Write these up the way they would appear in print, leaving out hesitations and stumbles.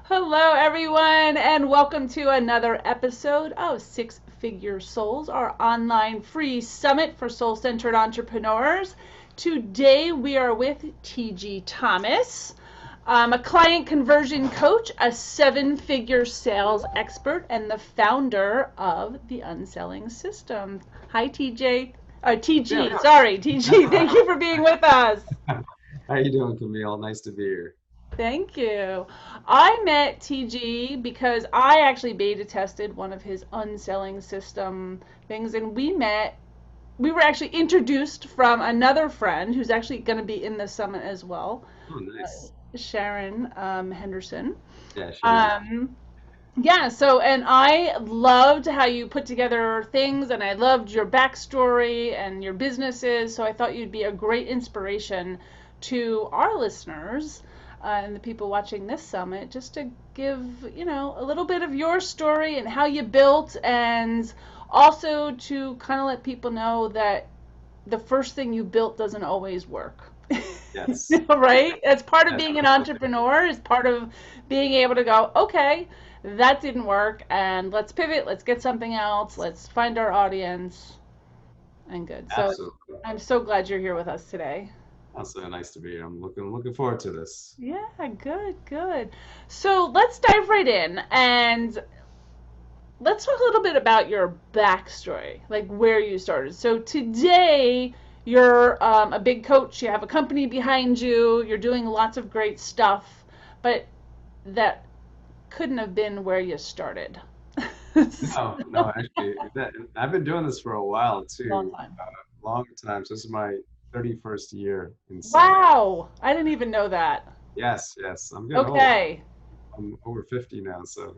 Hello, everyone, and welcome to another episode of Six Figure Souls, our online free summit for soul centered entrepreneurs. Today, we are with Tiji Thomas, a client conversion coach, a seven-figure sales expert, and the founder of the Unselling System. Hi, TJ. TG, Yeah. sorry, TG. Thank you for being with us. How you doing, Camille? Nice to be here. Thank you. I met TG because I actually beta tested one of his unselling system things, and we were actually introduced from another friend who's actually going to be in the summit as well, Oh, nice. Sharon Henderson. Yeah, Sharon's. Um, yeah, so, and I loved how you put together things, and I loved your backstory and your businesses, so I thought you'd be a great inspiration to our listeners and the people watching this summit, just to give, a little bit of your story and how you built, and also to kind of let people know that the first thing you built doesn't always work. Yes. Right? That's part of Yes. being an entrepreneur, is part of being able to go, okay, that didn't work, and let's pivot, let's get something else, let's find our audience, and good. So Absolutely. I'm so glad you're here with us today. Also nice to be here. I'm looking forward to this. Yeah, good, good. So let's dive right in and let's talk a little bit about your backstory, like where you started. So today, you're a big coach, you have a company behind you, you're doing lots of great stuff, but that couldn't have been where you started. No, no, actually, I've been doing this for a while Long too. time. Long time. So this is my 31st year in sales. Wow, I didn't even know that. Yes, yes. I'm getting old. Okay. I'm over 50 now, so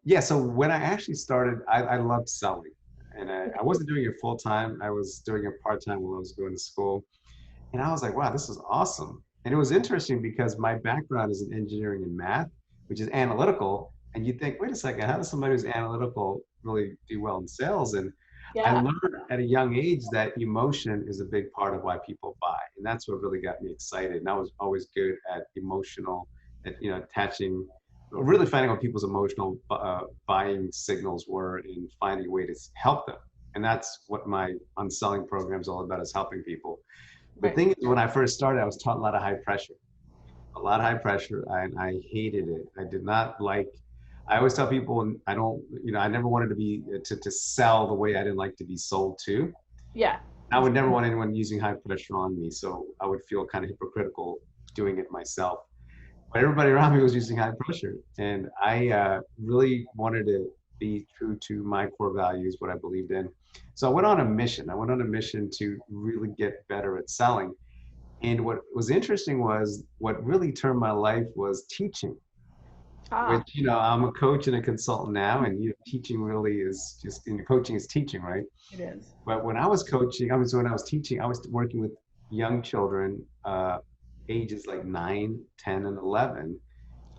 yeah, so when I actually started, I loved selling. And I wasn't doing it full time. I was doing it part time while I was going to school. And I was like, wow, this is awesome. And it was interesting because my background is in engineering and math, which is analytical. And you think, wait a second, how does somebody who's analytical really do well in sales? And I Yeah. learned at a young age that emotion is a big part of why people buy. And that's what really got me excited. And I was always good at emotional, at, attaching, really finding what people's emotional buying signals were and finding a way to help them. And that's what my unselling program is all about, is helping people. The Right. thing is, when I first started, I was taught a lot of high pressure, a lot of high pressure, and I hated it. I did not like. I always tell people, I don't, I never wanted to be to sell the way I didn't like to be sold to. Yeah. I would never want anyone using high pressure on me, so I would feel kind of hypocritical doing it myself. But everybody around me was using high pressure, and I really wanted to be true to my core values, what I believed in. So I went on a mission. I went on a mission to really get better at selling. And what was interesting was what really turned my life was teaching, Ah, which, I'm a coach and a consultant now, and teaching really is just, coaching is teaching, right? it is. But when I was coaching, when I was teaching, I was working with young children, ages like 9, 10, and 11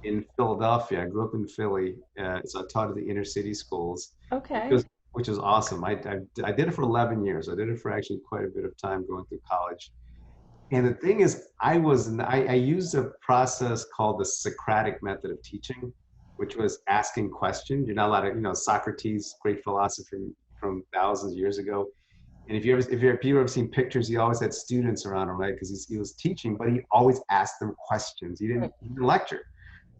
in Philadelphia. I grew up in Philly, so I taught at the inner city schools, which Okay. was, which was awesome. I did it for 11 years. I did it for actually quite a bit of time going through college. And the thing is, I used a process called the Socratic method of teaching, which was asking questions. You're not allowed to, Socrates, great philosopher from thousands of years ago. And if you ever seen pictures, he always had students around him, right? Because he was teaching, but he always asked them questions. Right. He didn't lecture.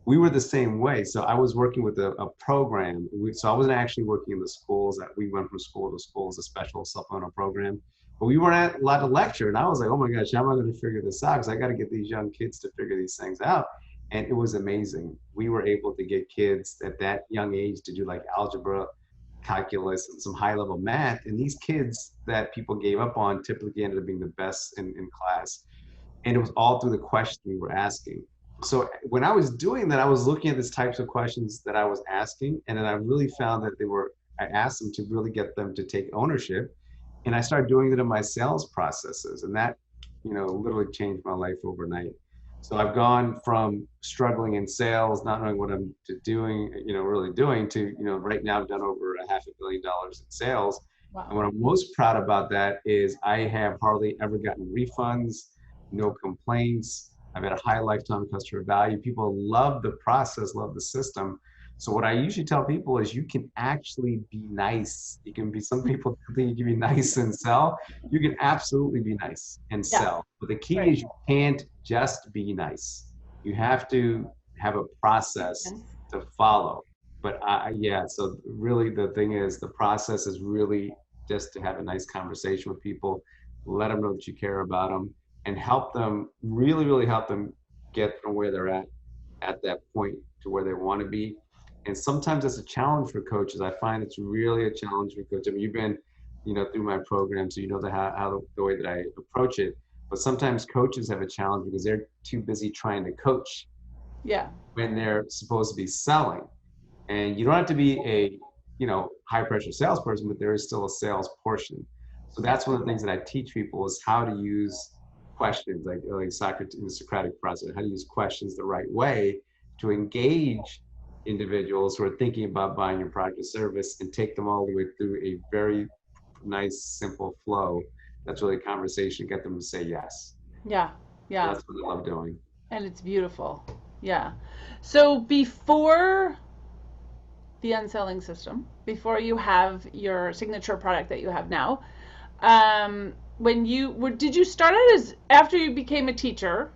We were the same way. So I was working with a program. So I wasn't actually working in the schools. That we went from school to school as a special supplemental program. But we weren't allowed to lecture. And I was like, oh my gosh, how am I going to figure this out? Because I got to get these young kids to figure these things out. And it was amazing. We were able to get kids at that young age to do like algebra, calculus, and some high level math. And these kids that people gave up on typically ended up being the best in class. And it was all through the question we were asking. So when I was doing that, I was looking at these types of questions that I was asking, and then I really found that I asked them to really get them to take ownership. And I started doing it in my sales processes. And that, literally changed my life overnight. So I've gone from struggling in sales, not knowing what I'm doing, really doing, to, right now I've done over $500 million in sales. And Wow. what I'm most proud about that is I have hardly ever gotten refunds, no complaints. I've had a high lifetime customer value. People love the process, love the system. So what I usually tell people is you can actually be nice. You can be, some people think you can be nice and sell. You can absolutely be nice and Yeah. sell. But the key Right. is you can't just be nice. You have to have a process Yes. to follow. But yeah, so really the thing is the process is really just to have a nice conversation with people, let them know that you care about them, and help them, really, really help them get from where they're at that point to where they want to be. And sometimes it's a challenge for coaches. I find it's really a challenge for coaches. I mean, you've been, through my program, so you know how the way that I approach it. But sometimes coaches have a challenge because they're too busy trying to coach Yeah. when they're supposed to be selling. And you don't have to be a, high pressure salesperson, but there is still a sales portion. So that's one of the things that I teach people is how to use questions, like Socratic, in the Socratic process, how to use questions the right way to engage individuals who are thinking about buying your product or service and take them all the way through a very nice, simple flow. That's really a conversation, get them to say yes. Yeah. So Yeah. that's what I love doing. And it's beautiful. Yeah. So before the unselling system, before you have your signature product that you have now, when you were, did you start out as, after you became a teacher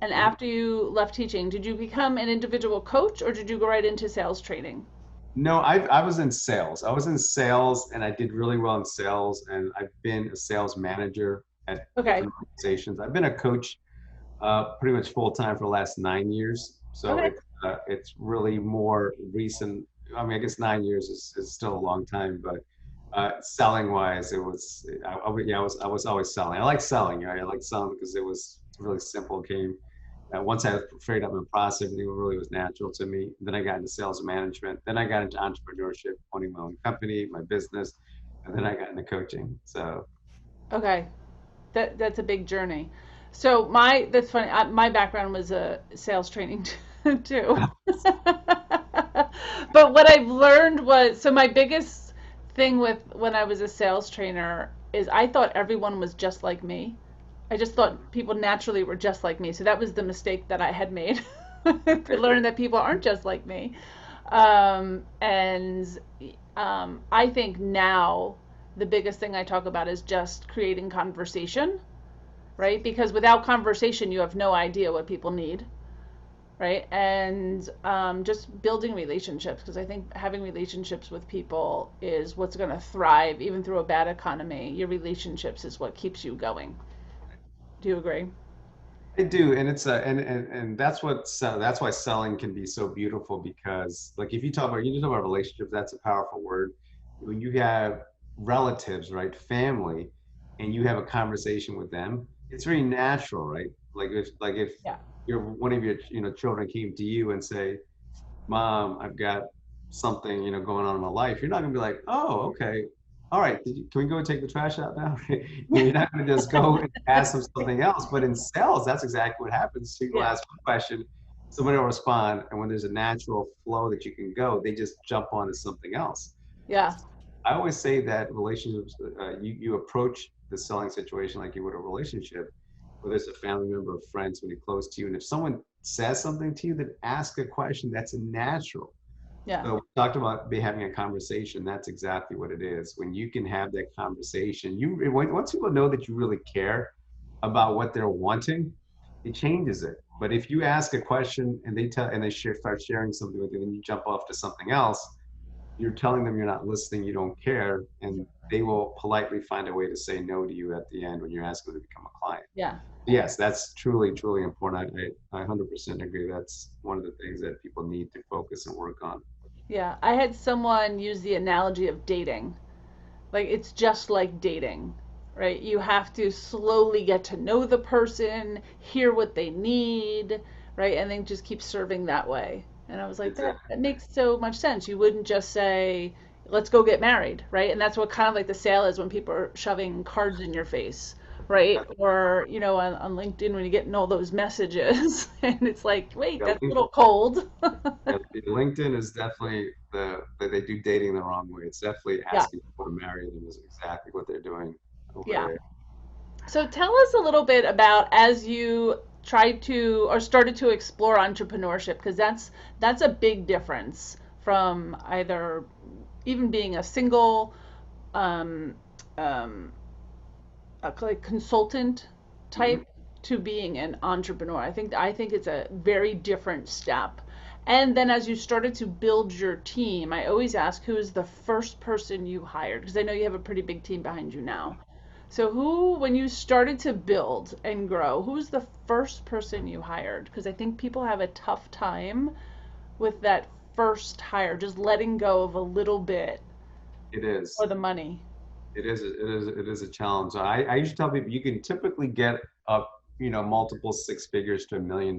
and after you left teaching, did you become an individual coach or did you go right into sales training? No, I was in sales. I was in sales and I did really well in sales. And I've been a sales manager at Okay. different organizations. I've been a coach pretty much full time for the last 9 years. So Okay. it's really more recent. I mean, I guess 9 years is still a long time, but selling wise, it was, yeah, I was always selling. I like selling, right? I like selling because it was a really simple game. Once I figured out my process, everything really was natural to me. Then I got into sales management. Then I got into entrepreneurship, owning my own company, my business, and then I got into coaching. So Okay. That's a big journey. So that's funny. My background was a sales training too. But what I've learned was, so my biggest thing with when I was a sales trainer is I thought everyone was just like me. I just thought people naturally were just like me. So that was the mistake that I had made to learn that people aren't just like me. And I think now the biggest thing I talk about is just creating conversation, right? Because without conversation, you have no idea what people need, right? And just building relationships, because I think having relationships with people is what's going to thrive even through a bad economy. Your relationships is what keeps you going. Do you agree? I do, and it's and that's why selling can be so beautiful because like if you talk about relationships, that's a powerful word. When you have relatives, right, family, and you have a conversation with them, it's very natural, right? Like if Yeah. one of your children came to you and say, Mom, I've got something, going on in my life, you're not gonna be like, oh, okay, all right, can we go and take the trash out now? You're not gonna just go and ask them something else. But in sales, that's exactly what happens. People Yeah. ask one question, somebody will respond, and when there's a natural flow that you can go, they just jump onto something else. Yeah. I always say that relationships, you approach the selling situation like you would a relationship, whether it's a family member or friend, somebody close to you. And if someone says something to you, then ask a question. That's a natural. Yeah. So we talked about having a conversation. That's exactly what it is. When you can have that conversation, once people know that you really care about what they're wanting, it changes it. But if you ask a question and start sharing something with you, and you jump off to something else, you're telling them you're not listening, you don't care, and they will politely find a way to say no to you at the end when you're asking them to become a client. Yeah. Yes, that's truly, truly important. I 100% agree. That's one of the things that people need to focus and work on. Yeah. I had someone use the analogy of dating. Like it's just like dating, right? You have to slowly get to know the person, hear what they need, right? And then just keep serving that way. And I was like, Exactly. that makes so much sense. You wouldn't just say, let's go get married, right? And that's what kind of like the sale is when people are shoving cards in your face, right? Or, on LinkedIn when you're getting all those messages and it's like, wait, Yeah, that's a little cold. yeah, LinkedIn is definitely they do dating the wrong way. It's definitely Yeah. asking people to marry them is exactly what they're doing over Yeah. there. So tell us a little bit about as you tried to or started to explore entrepreneurship? Because that's a big difference from either even being a single um, um, like consultant Hmm. type to being an entrepreneur. I think it's a very different step. And then as you started to build your team, I always ask who is the first person you hired because I know you have a pretty big team behind you now. So who, when you started to build and grow, who's the first person you hired? Because I think people have a tough time with that first hire, just letting go of a little bit It for is. the money. It is a challenge. I usually tell people you can typically get up, multiple six figures to $1 million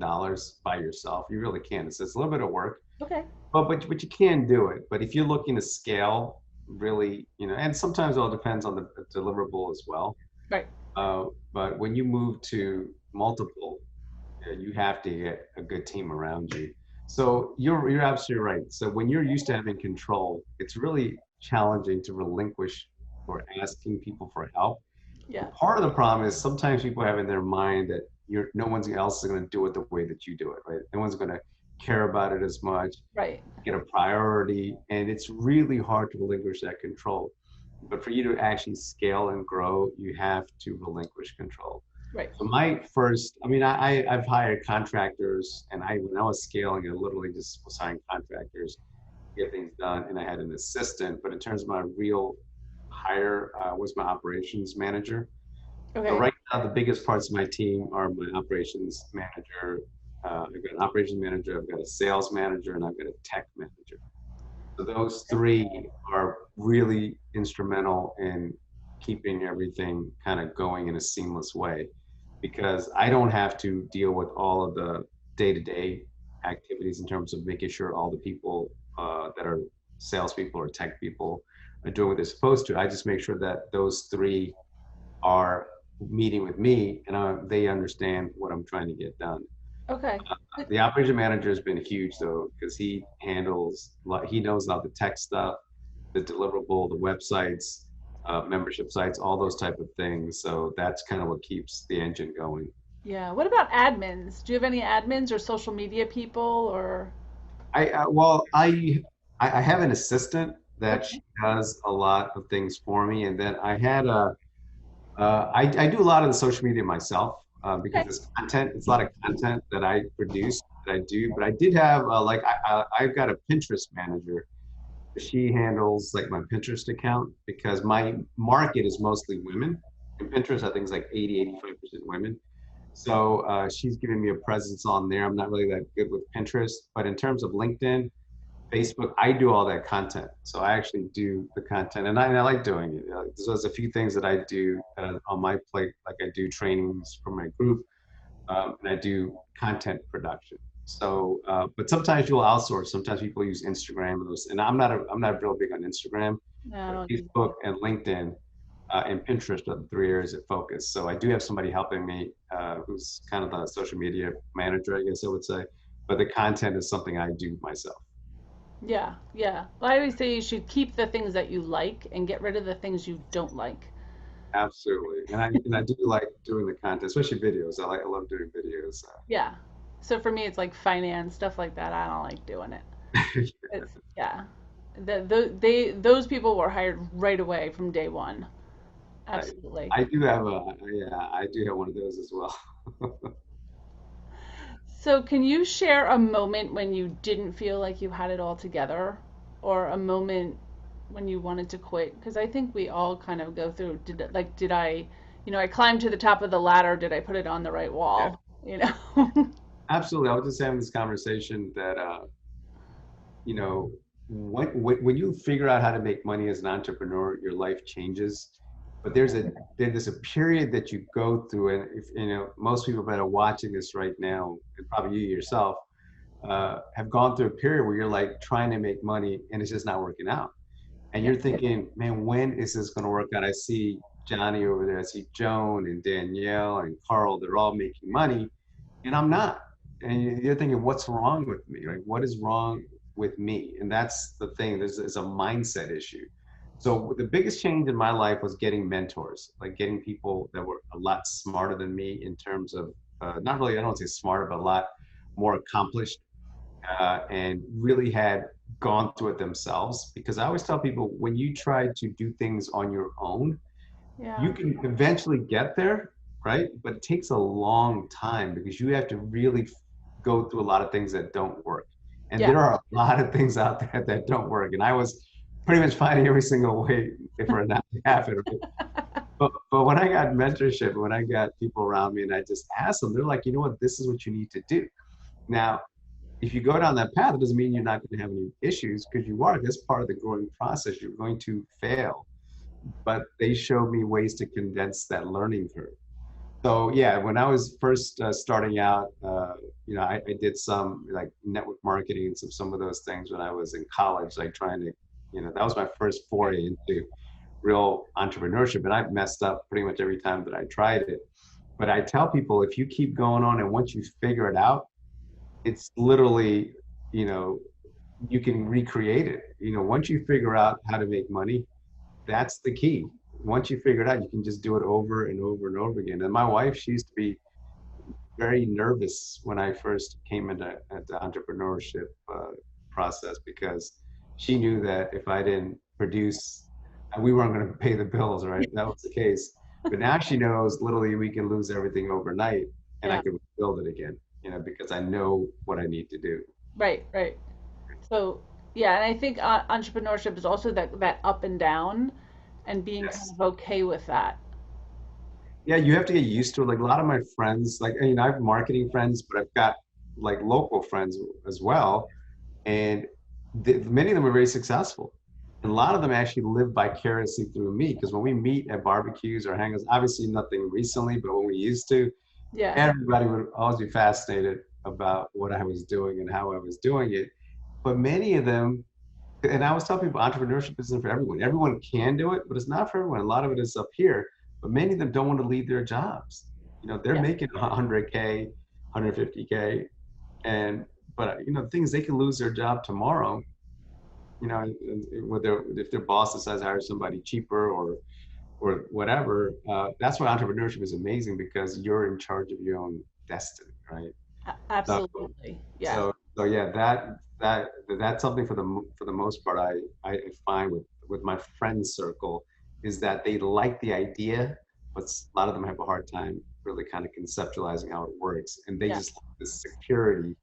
by yourself. You really can. It's a little bit of work, Okay. but you can do it. But if you're looking to scale, really, and sometimes it all depends on the deliverable as well. Right. But when you move to multiple, you have to get a good team around you. So you're absolutely right. So when you're used to having control, it's really challenging to relinquish or asking people for help. Yeah. Part of the problem is sometimes people have in their mind that no one else is going to do it the way that you do it, right? No one's going to care about it as much, Right. get a priority, and it's really hard to relinquish that control. But for you to actually scale and grow, you have to relinquish control. Right. So my first, I mean, I've hired contractors, and when I was scaling, I literally just was hiring contractors to get things done, and I had an assistant. But in terms of my real hire, was my operations manager. So Okay. right now, the biggest parts of my team are my operations manager. I've got an operations manager, I've got a sales manager, and I've got a tech manager. So those three are really instrumental in keeping everything kind of going in a seamless way because I don't have to deal with all of the day-to-day activities in terms of making sure all the people that are salespeople or tech people are doing what they're supposed to. I just make sure that those three are meeting with me and they understand what I'm trying to get done. Okay. The operation manager has been huge though, because he knows about the tech stuff, the deliverable, the websites, membership sites, all those type of things. So that's kind of what keeps the engine going. Yeah. What about admins? Do you have any admins or social media people or? Well, I have an assistant that she Okay. does a lot of things for me, and then I do a lot of the social media myself because Okay. it's content. It's a lot of content that I produce that I do. But I did have I've got a Pinterest manager. She handles like my Pinterest account because my market is mostly women. And Pinterest, I think, is like 85% women. So she's giving me a presence on there. I'm not really that good with Pinterest, but in terms of LinkedIn, Facebook, I do all that content. So I actually do the content, and I like doing it. So there's a few things that I do on my plate, like I do trainings for my group, and I do content production. So, but sometimes you'll outsource. Sometimes people use Instagram and those, and I'm not real big on Instagram, No, I but don't do Facebook and LinkedIn and Pinterest are the 3 areas of focus. So I do have somebody helping me who's kind of the social media manager, I guess I would say. But the content is something I do myself. Yeah, yeah. Well, I always say you should keep the things that you like and get rid of the things you don't like. Absolutely, and I do like doing the content, especially videos. I love doing videos. Yeah. So for me, it's like finance, stuff like that. I don't like doing it. It's, yeah. Those people were hired right away from day one. I, Absolutely. I do have I do have one of those as well. So can you share a moment when you didn't feel like you had it all together or a moment when you wanted to quit? Because I think we all kind of go through, did I, I climbed to the top of the ladder, did I put it on the right Yeah, wall? You know? absolutely. I was just having this conversation that you know, when you figure out how to make money as an entrepreneur, your life changes. But there's a period that you go through, and if most people that are watching this right now, and probably you yourself, have gone through a period where you're like trying to make money and it's just not working out. And Yeah. you're thinking, man, when is this going to work out? I see Johnny over there, I see Joan and Danielle and Carl, they're all making money, and I'm not. And you're thinking, what's wrong with me? Like, what is wrong with me? And that's the thing. There's a mindset issue. So the biggest change in my life was getting mentors, like getting people that were a lot smarter than me in terms of not really, I don't want to say smarter, but a lot more accomplished, and really had gone through it themselves. Because I always tell people, when you try to do things on your own, Yeah. you can eventually get there, right? But it takes a long time because you have to really go through a lot of things that don't work. And Yeah. there are a lot of things out there that don't work. And I was pretty much finding every single way for it not to happen, right? But when I got mentorship, when I got people around me and I just asked them, they're like, you know what, this is what you need to do. Now, if you go down that path, it doesn't mean you're not going to have any issues, because you are. That's part of the growing process. You're going to fail, but they showed me ways to condense that learning curve. So yeah, when I was first starting out, I did some like network marketing and some of those things when I was in college, like trying to, that was my first foray into real entrepreneurship, and I've messed up pretty much every time that I tried it. But I tell people, if you keep going on and once you figure it out, it's literally, you know, you can recreate it. Once you figure out how to make money, that's the key. Once you figure it out, you can just do it over and over and over again. And my wife, she used to be very nervous when I first came into the entrepreneurship process, because she knew that if I didn't produce, we weren't going to pay the bills, right? That was the case. But now she knows literally we can lose everything overnight and I Yeah. can build it again, because I know what I need to do. Right. Right. So yeah, and I think entrepreneurship is also that up and down, and being kind Yes. of okay with that. Yeah, you have to get used to it. Like a lot of my friends, like, I have marketing friends, but I've got like local friends as well. And many of them are very successful. And a lot of them actually live vicariously through me, because when we meet at barbecues or hangouts, obviously nothing recently, but when we used to, Yeah. everybody would always be fascinated about what I was doing and how I was doing it. But many of them, and I always tell people, entrepreneurship isn't for everyone. Everyone can do it, but it's not for everyone. A lot of it is up here, but many of them don't want to leave their jobs. They're Yeah. making 100K, 150K, and the thing is, they can lose their job tomorrow. Whether if their boss decides to hire somebody cheaper or whatever. That's why entrepreneurship is amazing, because you're in charge of your own destiny, right? So Absolutely. Yeah. so yeah, that's something for the most part I find with my friend circle, is that they like the idea, but a lot of them have a hard time really kind of conceptualizing how it works, and they Yeah. just like the security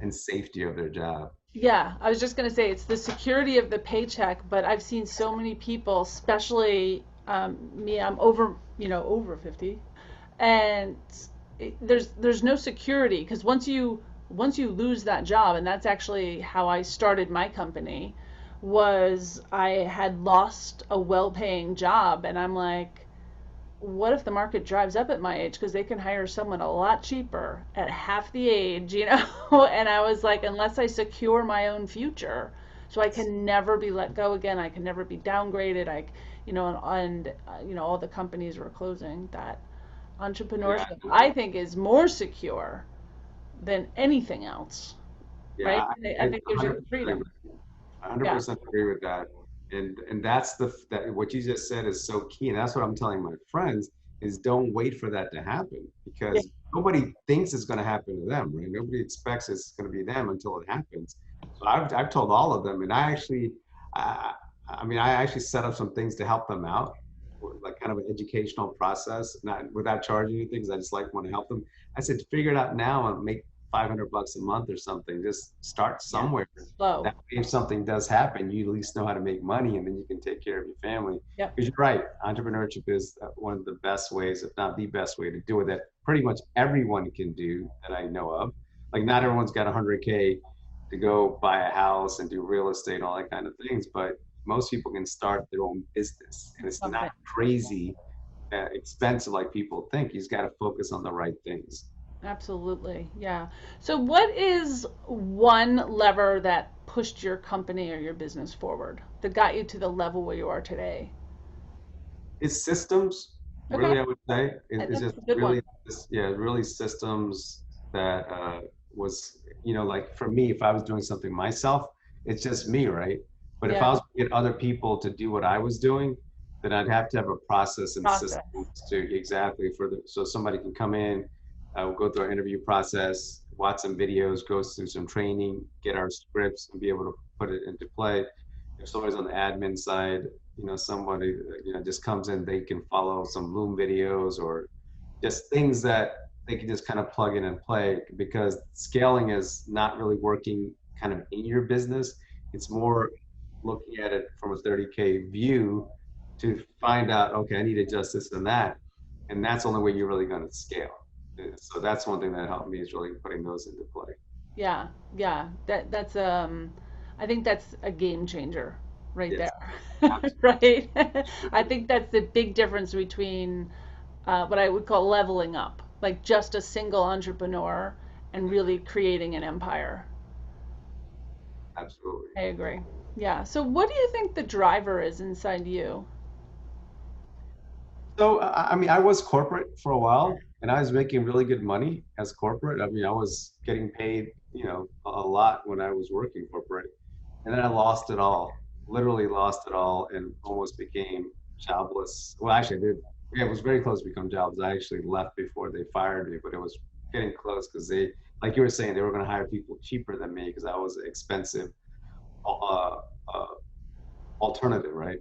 and safety of their job. Yeah, I was just gonna say it's the security of the paycheck, but I've seen so many people, especially me. I'm over 50, and there's no security, because once you lose that job, and that's actually how I started my company, was I had lost a well-paying job, and I'm like, what if the market drives up at my age, because they can hire someone a lot cheaper at half the age. And I was like, unless I secure my own future, so I can never be let go again, I can never be downgraded, and all the companies were closing, that Yeah, entrepreneurship, I think, is more secure than anything else, yeah, right? I I think gives you the 100% agree freedom. with I Yeah. 100% agree with that. And that's that what you just said is so key. And that's what I'm telling my friends, is don't wait for that to happen, Yeah. because nobody thinks it's going to happen to them, right? Nobody expects it's going to be them until it happens. So I've told all of them, and I, I actually set up some things to help them out, like kind of an educational process, not without charging anything, because I just want to help them. I said, figure it out now and make $500 a month or something. Just start Yeah. somewhere. Slow. That way, if something does happen, you at least know how to make money, and then you can take care of your family. Yep. Because you're right, entrepreneurship is one of the best ways, if not the best way to do it, that pretty much everyone can do that I know of. Like, not everyone's got 100K to go buy a house and do real estate and all that kind of things, but most people can start their own business, and it's not Something. crazy expensive like people think. You just got to focus on the right things. Absolutely. Yeah. So what is one lever that pushed your company or your business forward, that got you to the level where you are today? It's systems, Okay. really, I would say. It's That's just a good really, one. yeah, really systems that was, like for me, if I was doing something myself, it's just me, right? But if Yeah. I was to get other people to do what I was doing, then I'd have to have a process and Process. systems to exactly so somebody can come in, we'll go through our interview process, watch some videos, go through some training, get our scripts, and be able to put it into play. If somebody's on the admin side, somebody, just comes in, they can follow some Loom videos or just things that they can just kind of plug in and play, because scaling is not really working kind of in your business. It's more looking at it from a 30K view to find out, okay, I need to adjust this and that. And that's the only way you're really going to scale. So that's one thing that helped me, is really putting those into play. Yeah, yeah. That's I think that's a game changer right Yes, there. Right? I think that's the big difference between what I would call leveling up, like just a single entrepreneur and really creating an empire. absolutely. I agree. Yeah. So what do you think the driver is inside you? So, I mean, I was corporate for a while, and I was making really good money as corporate. I mean, I was getting paid, a lot when I was working corporate. And then I lost it all, literally lost it all, and almost became jobless. Well, actually, I did. Yeah, it was very close to become jobless. I actually left before they fired me, but it was getting close, because they, like you were saying, they were going to hire people cheaper than me because I was an expensive uh, uh, alternative, right?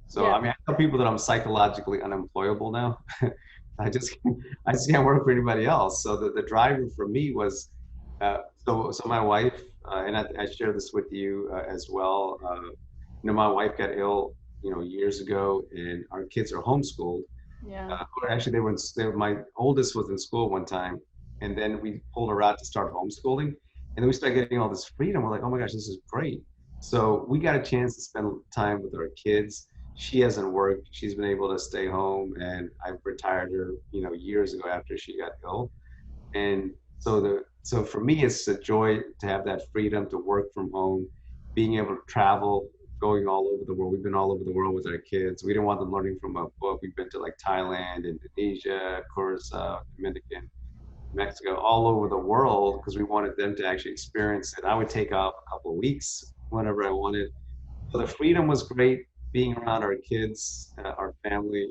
So, Yeah. I mean, I tell people that I'm psychologically unemployable now. I just I just can't work for anybody else. So the driver for me was, so my wife, and I share this with you as well. My wife got ill, years ago, and our kids are homeschooled. Yeah. Or actually, my oldest was in school one time, and then we pulled her out to start homeschooling, and then we started getting all this freedom. We're like, oh my gosh, this is great. So we got a chance to spend time with our kids. She hasn't worked. She's been able to stay home, and I retired her, years ago after she got ill. And so for me, it's a joy to have that freedom to work from home, being able to travel, going all over the world. We've been all over the world with our kids. We didn't want them learning from a book. We've been to like Thailand, Indonesia, Curacao, Dominican, Mexico, all over the world, because we wanted them to actually experience it. I would take off a couple of weeks whenever I wanted. So the freedom was great. Being around our kids, our family,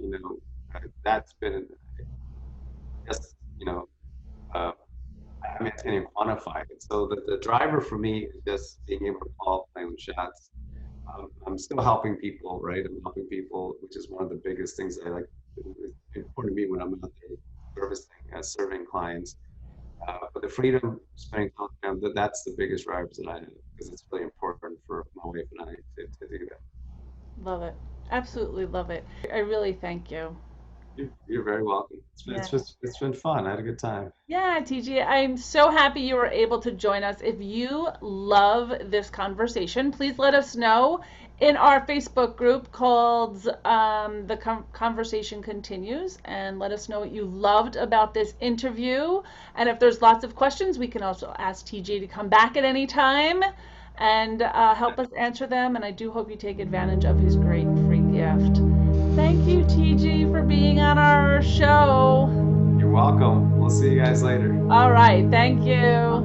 that's been just, uh, I mean, I can't quantify it. So the driver for me is just being able to call, play with shots. I'm still helping people, right? I'm helping people, which is one of the biggest things that I like. It's important to me when I'm out there serving clients. But the freedom, spending time, that's the biggest drivers that I have, because it's really important for my wife and I to do that. Love it. Absolutely love it. I really thank you. You're very welcome. Yeah. It's been fun. I had a good time. Yeah, TG, I'm so happy you were able to join us. If you love this conversation, please let us know in our Facebook group called Conversation Continues, and let us know what you loved about this interview. And if there's lots of questions, we can also ask TG to come back at any time and help us answer them. And I do hope you take advantage of his great free gift. Thank you, TG, for being on our show. You're welcome. We'll see you guys later. All right. Thank you.